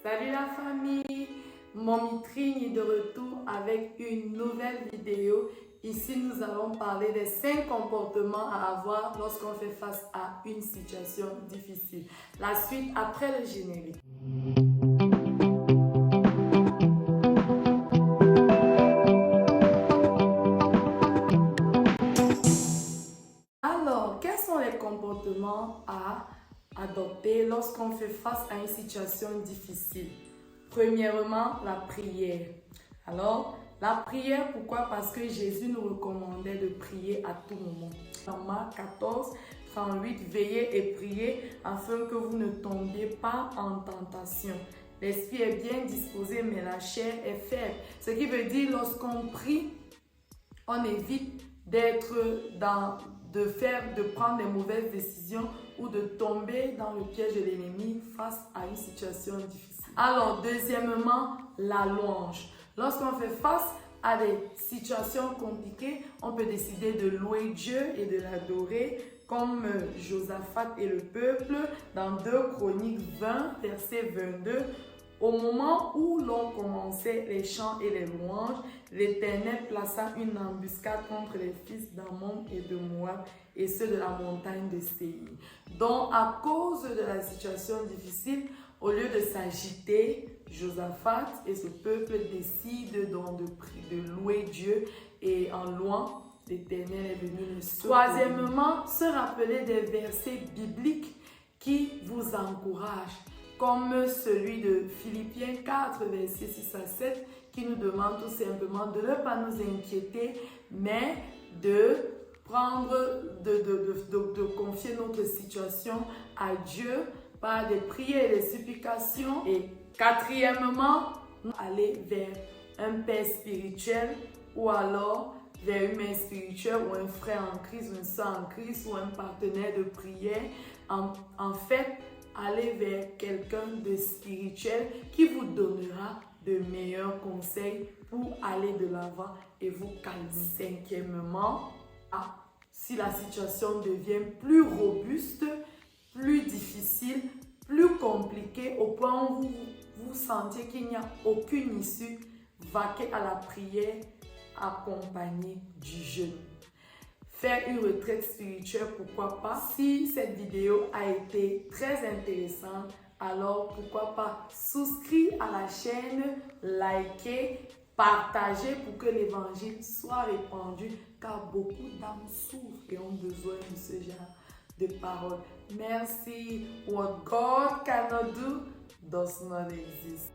Salut la famille, Mommy Tring est de retour avec une nouvelle vidéo. Ici, nous allons parler des 5 comportements à avoir lorsqu'on fait face à une situation difficile. La suite après le générique. Alors, quels sont les comportements à adopter lorsqu'on fait face à une situation difficile? Premièrement, la prière. Alors, la prière, pourquoi? Parce que Jésus nous recommandait de prier à tout moment. Dans Marc 14, 38, veillez et priez afin que vous ne tombiez pas en tentation. L'esprit est bien disposé, mais la chair est faible. Ce qui veut dire, lorsqu'on prie, on évite de prendre des mauvaises décisions ou de tomber dans le piège de l'ennemi face à une situation difficile. Alors, deuxièmement, la louange. Lorsqu'on fait face à des situations compliquées, on peut décider de louer Dieu et de l'adorer comme Josaphat et le peuple dans 2 Chroniques 20, verset 22. Au moment où l'on commençait les chants et les louanges, l'Éternel plaça une embuscade contre les fils d'Ammon et de Moab et ceux de la montagne de Séir. Donc, à cause de la situation difficile, au lieu de s'agiter, Josaphat et ce peuple décident donc de louer Dieu et en louant, l'Éternel est venu le secourir. Troisièmement, se rappeler des versets bibliques qui vous encouragent, comme celui de Philippiens 4, versets 6 à 7, qui nous demande tout simplement de ne pas nous inquiéter, mais de confier notre situation à Dieu par des prières et des supplications. Et quatrièmement, aller vers un père spirituel ou alors vers une mère spirituelle ou un frère en Christ, une sœur en Christ ou un partenaire de prière. En fait, allez vers quelqu'un de spirituel qui vous donnera de meilleurs conseils pour aller de l'avant et vous calmer. Cinquièmement, si la situation devient plus robuste, plus difficile, plus compliquée, au point où vous sentez qu'il n'y a aucune issue, vaquez à la prière accompagnée du jeûne. Faire une retraite spirituelle, pourquoi pas? Si cette vidéo a été très intéressante, alors pourquoi pas souscrire à la chaîne, liker, partager pour que l'évangile soit répandu, car beaucoup d'âmes souffrent et ont besoin de ce genre de paroles. Merci. What God cannot do does not exist.